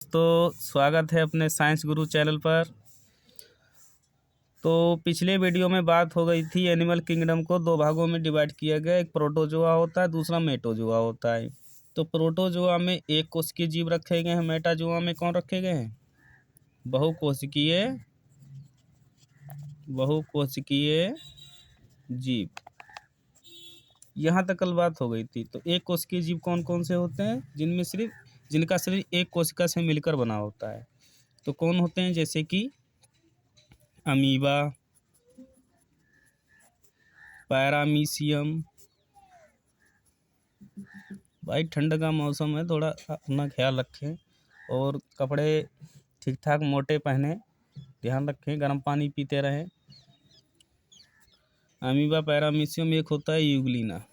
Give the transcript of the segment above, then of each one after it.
तो स्वागत है अपने साइंस गुरु चैनल पर। तो पिछले वीडियो में बात हो गई थी, एनिमल किंगडम को दो भागों में डिवाइड किया गया। एक प्रोटोजोआ होता है, दूसरा मेटाजोआ होता है। तो प्रोटोजोआ में एक कोशिकीय जीव रखे गए हैं, मेटाजोआ में कौन रखे गए हैं? बहुकोशिकीय जीव। यहाँ तक कल बात हो गई थी। तो एक कोशिकीय जीव कौन कौन से होते हैं? जिनका शरीर एक कोशिका से मिलकर बना होता है। तो कौन होते हैं? जैसे कि अमीबा, पैरामीशियम। भाई ठंड का मौसम है, थोड़ा अपना ख्याल रखें और कपड़े ठीक ठाक मोटे पहने, ध्यान रखें, गर्म पानी पीते रहें। अमीबा, पैरामीशियम, एक होता है यूग्लिना।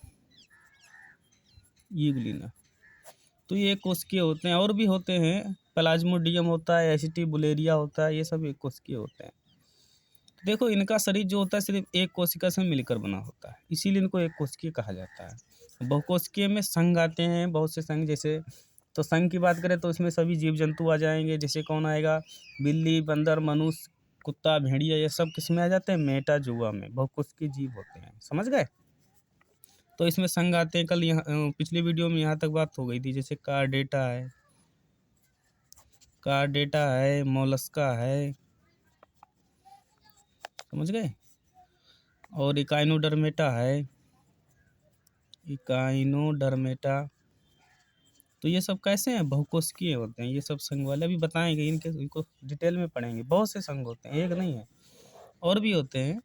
तो ये एक कोशिकीय होते हैं। और भी होते हैं, प्लाज्मोडियम होता है, एसिटिबुलेरिया होता है, ये सब एक कोशिकीय होते हैं। देखो, इनका शरीर जो होता है सिर्फ एक कोशिका से मिलकर बना होता है, इसीलिए इनको एक कोशिकीय कहा जाता है। बहुकोशिकीय में संघ आते हैं, बहुत से संघ। जैसे तो संघ की बात करें तो इसमें सभी जीव जंतु आ जाएंगे। जैसे कौन आएगा? बिल्ली, बंदर, मनुष्य, कुत्ता, भेड़िया, ये सब किसमें आ जाते हैं? मेटाजोआ में बहुकोशिकीय जीव होते हैं। समझ गए? तो इसमें संघ आते हैं। कल यहाँ पिछली वीडियो में यहाँ तक बात हो गई थी। जैसे कार्डेटा है, मोलस्का है, समझ गए? और इकाइनोडर्मेटा है, तो ये सब कैसे हैं? बहुकोशिकीय होते हैं। ये सब संघ वाले अभी बताएंगे, इनको डिटेल में पढ़ेंगे। बहुत से संघ होते हैं, एक नहीं है, और भी होते हैं।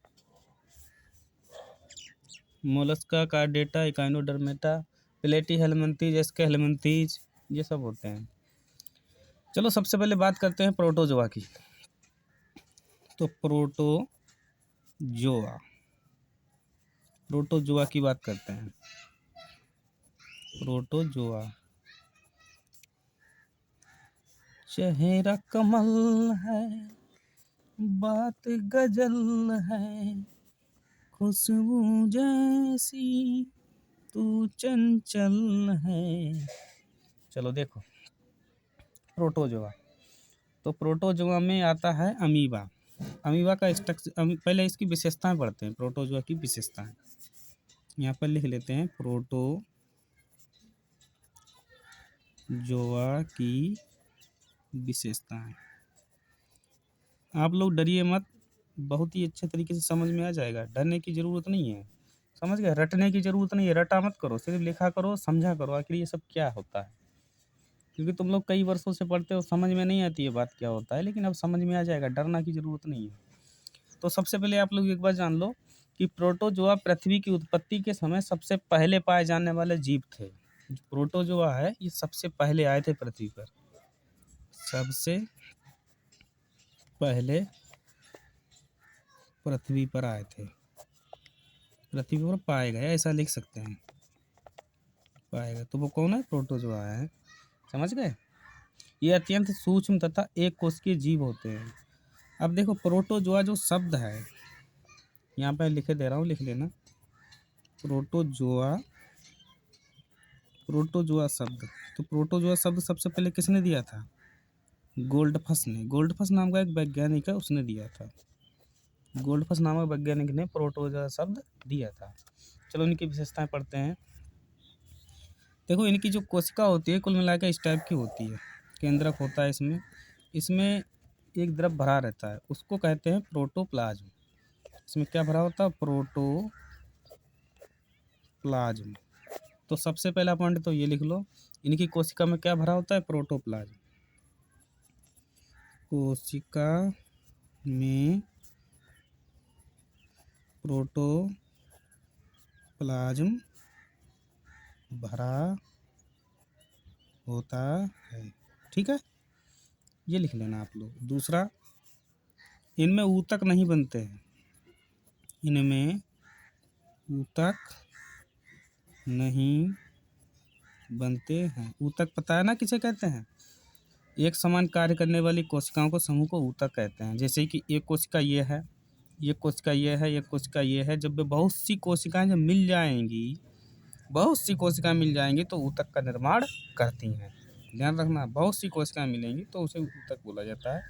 मोलस्का, कार्डेटा, इकाइनोडर्मेटा, प्लेटीहेल्मिन्थीज, एस्केहेल्मिन्थीज, ये सब होते हैं। चलो सबसे पहले बात करते हैं प्रोटोजोआ की। तो प्रोटोजोआ की बात करते हैं। प्रोटोजोआ, चेहरा कमल है, बात गजल है, खुशबू जैसी तू चंचल है। चलो देखो, प्रोटोजोआ। तो प्रोटोजोआ में आता है अमीबा। अमीबा का स्ट्रक्चर, पहले इसकी विशेषताएं पढ़ते हैं। प्रोटोजोआ की विशेषताएं यहाँ पर लिख लेते हैं। प्रोटोजोआ की विशेषताएं। आप लोग डरिए मत, बहुत ही अच्छे तरीके से समझ में आ जाएगा। डरने की ज़रूरत नहीं है, समझ गए? रटने की ज़रूरत नहीं है, रटा मत करो, सिर्फ लिखा करो, समझा करो आखिर ये सब क्या होता है। क्योंकि तुम लोग कई वर्षों से पढ़ते हो, समझ में नहीं आती है बात क्या होता है, लेकिन अब समझ में आ जाएगा। डरना की ज़रूरत नहीं है। तो सबसे पहले आप लोग एक बार जान लो कि प्रोटोजोआ पृथ्वी की उत्पत्ति के समय सबसे पहले पाए जाने वाले जीव थे। प्रोटोजोआ है, ये सबसे पहले आए थे पृथ्वी पर, सबसे पहले पृथ्वी पर आए थे, पृथ्वी पर पाए गए, ऐसा लिख सकते हैं, पाए गए। तो वो कौन है? प्रोटोजोआ है। समझ गए? ये अत्यंत सूक्ष्म तथा एक कोशिकीय जीव होते हैं। अब देखो, प्रोटोजोआ जो शब्द है, यहाँ पे लिखे दे रहा हूँ, लिख लेना। प्रोटोजोआ शब्द। तो प्रोटोजोआ शब्द सबसे पहले किसने दिया था? गोल्डफस ने। गोल्डफस नाम का एक वैज्ञानिक है, उसने दिया था। गोल्डफस नामक वैज्ञानिक ने प्रोटोजोआ शब्द दिया था। चलो इनकी विशेषताएं पढ़ते हैं। देखो, इनकी जो कोशिका होती है कुल मिलाकर इस टाइप की होती है। केंद्रक होता है इसमें एक द्रव भरा रहता है, उसको कहते हैं प्रोटोप्लाज्म। इसमें क्या भरा होता है? प्रोटोप्लाज्म। तो सबसे पहला पॉइंट तो ये लिख लो, इनकी कोशिका में क्या भरा होता है? प्रोटोप्लाज्म। कोशिका में प्रोटोप्लाज्म भरा होता है, ठीक है? ये लिख लेना आप लोग। दूसरा, इनमें ऊतक नहीं बनते हैं, इनमें ऊतक नहीं बनते हैं। ऊतक पता है ना किसे कहते हैं? एक समान कार्य करने वाली कोशिकाओं को समूह को ऊतक कहते हैं। जैसे कि एक कोशिका ये है, एक कोशिका ये है, एक कोशिका ये है। जब बहुत सी कोशिकाएं जब मिल जाएंगी तो ऊतक का निर्माण करती हैं। ध्यान रखना, बहुत सी कोशिकाएं मिलेंगी तो उसे ऊतक बोला जाता है।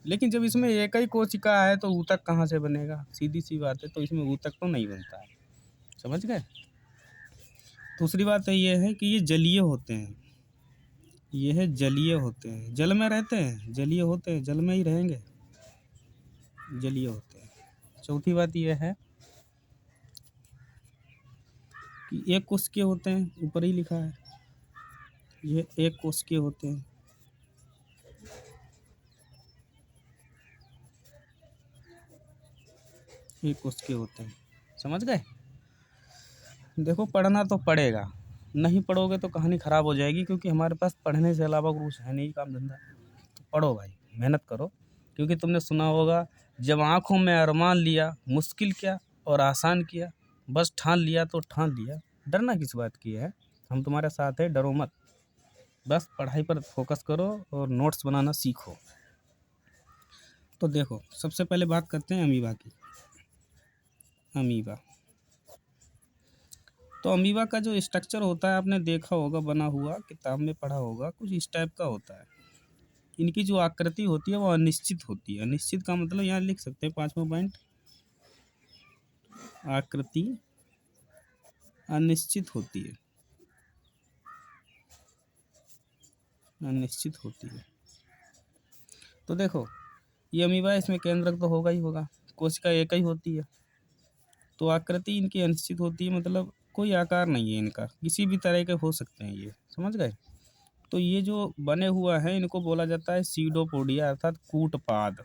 लेकिन जब इसमें एक ही कोशिका है तो ऊतक कहाँ से बनेगा, सीधी सी बात है, तो इसमें ऊतक तो नहीं बनता है। समझ गए। दूसरी बात ये है कि ये जलीय होते हैं, ये है जलीय होते हैं, जल में रहते हैं, जलीय होते हैं, जल में ही रहेंगे, जलीय होते हैं। चौथी बात यह है कि एक कोशिकीय होते हैं, ऊपर ही लिखा है, ये एक कोशिकीय होते हैं। एक कोशिकीय होते हैं, समझ गए। देखो पढ़ना तो पड़ेगा, नहीं पढ़ोगे तो कहानी ख़राब हो जाएगी, क्योंकि हमारे पास पढ़ने से अलावा कुछ है नहीं काम धंधा। तो पढ़ो भाई, मेहनत करो, क्योंकि तुमने सुना होगा, जब आँखों में अरमान लिया, मुश्किल क्या और आसान किया, बस ठान लिया तो ठान लिया। डरना किस बात की है, हम तुम्हारे साथ है, डरो मत, बस पढ़ाई पर फोकस करो और नोट्स बनाना सीखो। तो देखो सबसे पहले बात करते हैं अमीबा की। अमीबा, तो अमीबा का जो स्ट्रक्चर होता है आपने देखा होगा, बना हुआ, किताब में पढ़ा होगा, कुछ इस टाइप का होता है। इनकी जो आकृति होती है वो अनिश्चित होती है। अनिश्चित का मतलब यहाँ लिख सकते हैं 5वां पॉइंट, आकृति अनिश्चित होती है, अनिश्चित होती है। तो देखो ये अमीबा, इसमें केंद्रक तो होगा ही होगा, कोशिका एक ही होती है, तो आकृति इनकी अनिश्चित होती है, मतलब कोई आकार नहीं है इनका, किसी भी तरह के हो सकते हैं ये, समझ गए। तो ये जो बने हुआ है इनको बोला जाता है सीडोपोडिया, अर्थात कूटपाद,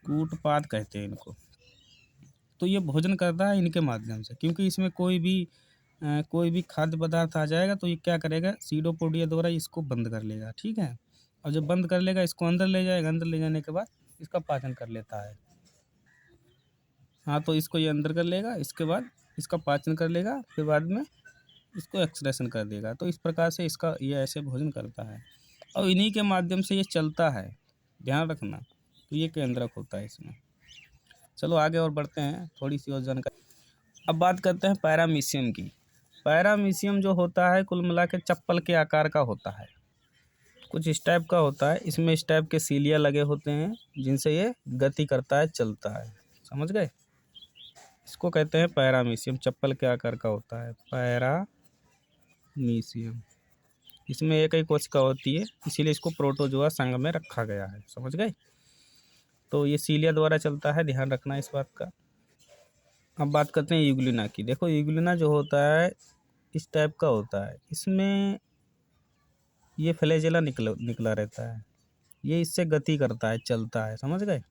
कूटपाद कहते हैं इनको। तो ये भोजन करता है इनके माध्यम से, क्योंकि इसमें कोई भी खाद्य पदार्थ आ जाएगा तो ये क्या करेगा, सीडोपोडिया द्वारा इसको बंद कर लेगा, ठीक है। और जब बंद कर लेगा इसको अंदर ले जाएगा, अंदर ले जाने के बाद इसका पाचन कर लेता है। हाँ, तो इसको ये अंदर कर लेगा, इसके बाद इसका पाचन कर लेगा, फिर बाद में इसको एक्सक्रेशन कर देगा। तो इस प्रकार से इसका ये ऐसे भोजन करता है और इन्हीं के माध्यम से ये चलता है, ध्यान रखना। तो ये केंद्रक होता है इसमें। चलो आगे और बढ़ते हैं, थोड़ी सी और जानकारी। अब बात करते हैं पैरामीशियम की। पैरामीशियम जो होता है कुल मिला के चप्पल के आकार का होता है, कुछ इस टाइप का होता है। इसमें इस टाइप के सीलिया लगे होते हैं जिनसे ये गति करता है, चलता है, समझ गए। इसको कहते हैं पैरामीशियम, चप्पल के आकार का होता है पैरामीशियम। इसमें एक ही कोशिका होती है, इसीलिए इसको प्रोटोजोआ संघ में रखा गया है, समझ गए। तो ये सीलिया द्वारा चलता है, ध्यान रखना इस बात का। अब बात करते हैं यूग्लिना की। देखो यूग्लिना जो होता है इस टाइप का होता है, इसमें ये फ्लैजेला निकला रहता है, ये इससे गति करता है, चलता है, समझ गए।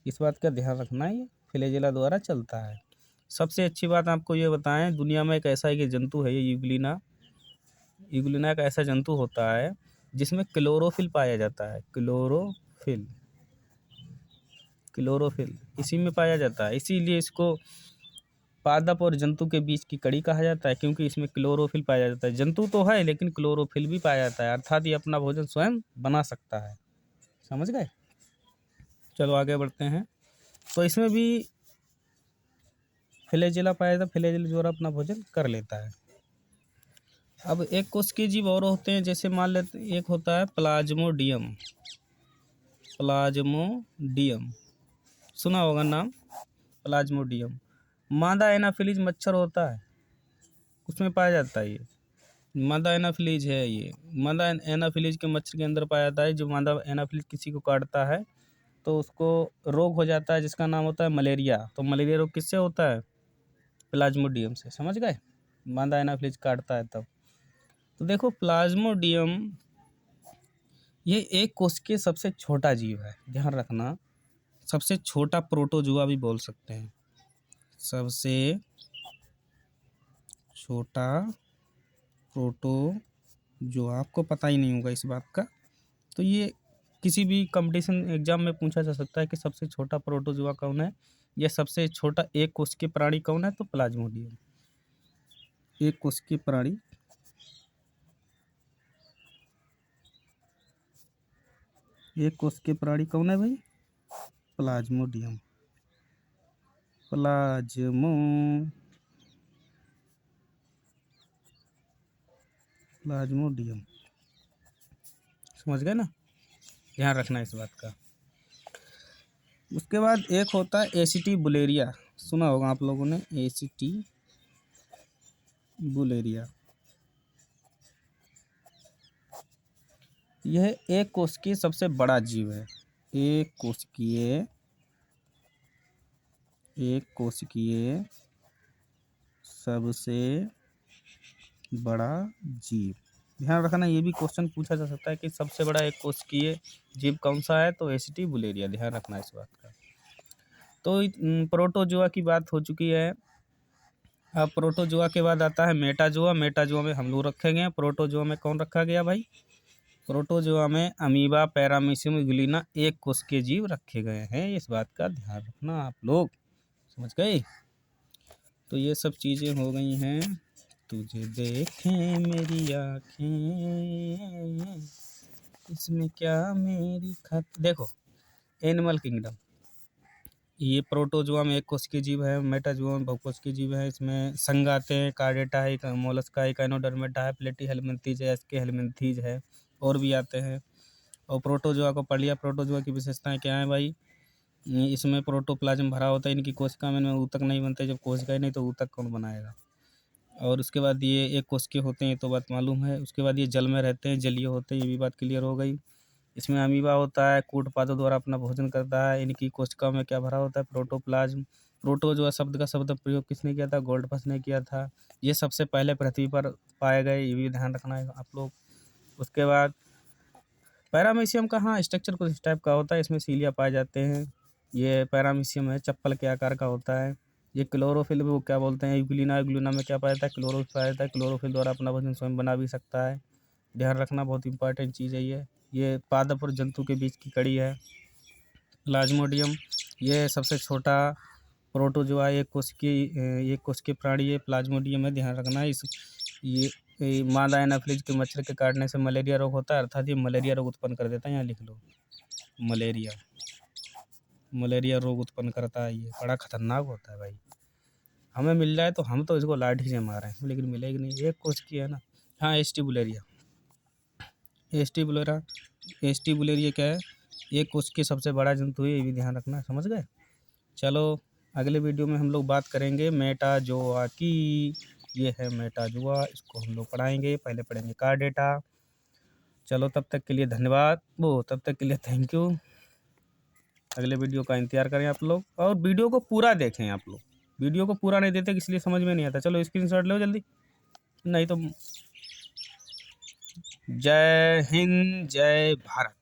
इस बात का ध्यान रखना है, ये फ्लैजेला द्वारा चलता है। सबसे अच्छी बात आपको ये बताएं, दुनिया में एक ऐसा ही जंतु है ये यूग्लिना। यूग्लिना एक ऐसा जंतु होता है जिसमें क्लोरोफिल पाया जाता है, क्लोरोफिल, क्लोरोफिल इसी में पाया जाता है। इसीलिए इसको पादप और जंतु के बीच की कड़ी कहा जाता है, क्योंकि इसमें क्लोरोफिल पाया जाता है। जंतु तो है लेकिन क्लोरोफिल भी पाया जाता है, अर्थात ये अपना भोजन स्वयं बना सकता है, समझ गए। चलो आगे बढ़ते हैं। तो इसमें भी फ्लैजेला पाया जाता है, फ्लैजेला द्वारा अपना भोजन कर लेता है। अब एक कोशिकीय जीव और होते हैं, जैसे मान लेते एक होता है प्लाज्मोडियम, प्लाज्मोडियम सुना होगा नाम, प्लाज्मोडियम। मादा एनाफिलीज मच्छर होता है, उसमें पाया जाता है ये, मादा एनाफिलीज है ये। मादा एनाफिलीज के मच्छर के अंदर पाया जाता है। जो मादा एनाफिलीज किसी को काटता है तो उसको रोग हो जाता है जिसका नाम होता है मलेरिया। तो मलेरिया रोग किससे होता है, प्लाज्मोडियम से, समझ गए। मादा एनाफिलीज काटता है तब। तो देखो प्लाज्मोडियम ये एक कोशिकीय सबसे छोटा जीव है, ध्यान रखना। सबसे छोटा प्रोटोजुआ भी बोल सकते हैं, सबसे छोटा प्रोटोजुआ। आपको पता ही नहीं होगा इस बात का। तो ये किसी भी कंपटीशन एग्जाम में पूछा जा सकता है कि सबसे छोटा प्रोटोजुआ कौन है, या सबसे छोटा एक कोशिकीय प्राणी कौन है, तो प्लाज्मोडियम। एक कोशिकीय प्राणी, एक कोशिकीय प्राणी कौन है भाई, प्लाज्मोडियम, प्लाज्मोडियम। समझ गए ना, ध्यान रखना इस बात का। उसके बाद एक होता है एसिटी बुलेरिया, सुना होगा आप लोगों ने, एसिटी बुलेरिया। यह एक कोशिकीय सबसे बड़ा जीव है, एक कोशिकीय सबसे बड़ा जीव। ध्यान रखना, ये भी क्वेश्चन पूछा जा सकता है कि सबसे बड़ा एक कोशिकीय जीव कौन सा है, तो एसिटी बुलेरिया, ध्यान रखना इस बात का। तो प्रोटोजोआ की बात हो चुकी है। अब प्रोटोजोआ के बाद आता है मेटाजोआ। मेटाजोआ में हम लोग रखे गए, प्रोटोजोआ में कौन रखा गया भाई, प्रोटोजोआ में अमीबा, पैरामीशियम, यूग्लिना एक कोशिकीय जीव रखे गए हैं, इस बात का ध्यान रखना आप लोग, समझ गए। तो ये सब चीज़ें हो गई हैं। तुझे देखें मेरी आँखें, इसमें क्या मेरी खत। देखो एनिमल किंगडम, ये प्रोटोजोआ में एक कोशिकीय जीव है, मेटाजोआ में बहुकोशिकीय जीव है। इसमें संघ आते हैं, कार्डेटा है, मोलस्का है, इकाइनोडर्मेटा है, प्लेटीहेल्मिन्थीज है, एस्के हेल्मिन्थीज है, और भी आते हैं। और प्रोटोजोआ को पढ़ लिया। प्रोटोजोआ की विशेषताएं क्या है भाई, इसमें प्रोटोप्लाज्म भरा होता है, इनकी कोशिका में ऊतक नहीं बनते, जब कोशिका ही नहीं तो ऊतक कौन बनाएगा। और उसके बाद ये एक कोशिकीय होते हैं, तो बात मालूम है। उसके बाद ये जल में रहते हैं, जलीय होते हैं, ये भी बात क्लियर हो गई। इसमें अमीबा होता है, कूट पादों द्वारा अपना भोजन करता है। इनकी कोशिका में क्या भरा होता है, प्रोटोप्लाज्म। प्रोटोजोआ शब्द का शब्द प्रयोग किसने किया था, गोल्डफश ने किया था। ये सबसे पहले पृथ्वी पर पाए गए, ये भी ध्यान रखना है आप लोग। उसके बाद पैरामीशियम का, हाँ, स्ट्रक्चर कुछ इस टाइप का होता है, इसमें सीलिया पाए जाते हैं। ये पैरामीशियम है, चप्पल के आकार का होता है। ये क्लोरोफिल, वो क्या बोलते हैं, यूग्लिना, यूग्लिना में क्या पाया जाता है, क्लोरोफिल पाया जाता है। क्लोरोफिल द्वारा अपना भोजन स्वयं बना भी सकता है, ध्यान रखना, बहुत इंपॉर्टेंट चीज़ है ये पादप और जंतु के बीच की कड़ी है। प्लाज्मोडियम, ये सबसे छोटा प्रोटोजोआ एक कोशिकीय प्राणी है, प्लाज्मोडियम है, ध्यान रखना। ये मादा एनाफिलीज के मच्छर के काटने से मलेरिया रोग होता है, अर्थात ये मलेरिया रोग उत्पन्न कर देता है, यहाँ लिख लो, मलेरिया रोग उत्पन्न करता है। ये बड़ा खतरनाक होता है भाई, हमें मिल जाए तो हम तो इसको लाठी से मारें, लेकिन मिलेगी नहीं, एक कोशिकीय है ना। हाँ, एस्टी बुलेरिया क्या है, एक कोशिकीय सबसे बड़ा जंतु है, ये भी ध्यान रखना, समझ गए। चलो अगले वीडियो में हम लोग बात करेंगे मेटाजोआ की। ये है मेटाजोआ, इसको हम लोग पढ़ाएंगे, पहले पढ़ेंगे कार्डेटा। चलो तब तक के लिए धन्यवाद, तब तक के लिए थैंक यू। अगले वीडियो का इंतजार करें आप लोग, और वीडियो को पूरा देखें आप लोग। वीडियो को पूरा नहीं देते इसलिए समझ में नहीं आता। चलो स्क्रीनशॉट लो जल्दी, नहीं तो। जय हिंद, जय भारत।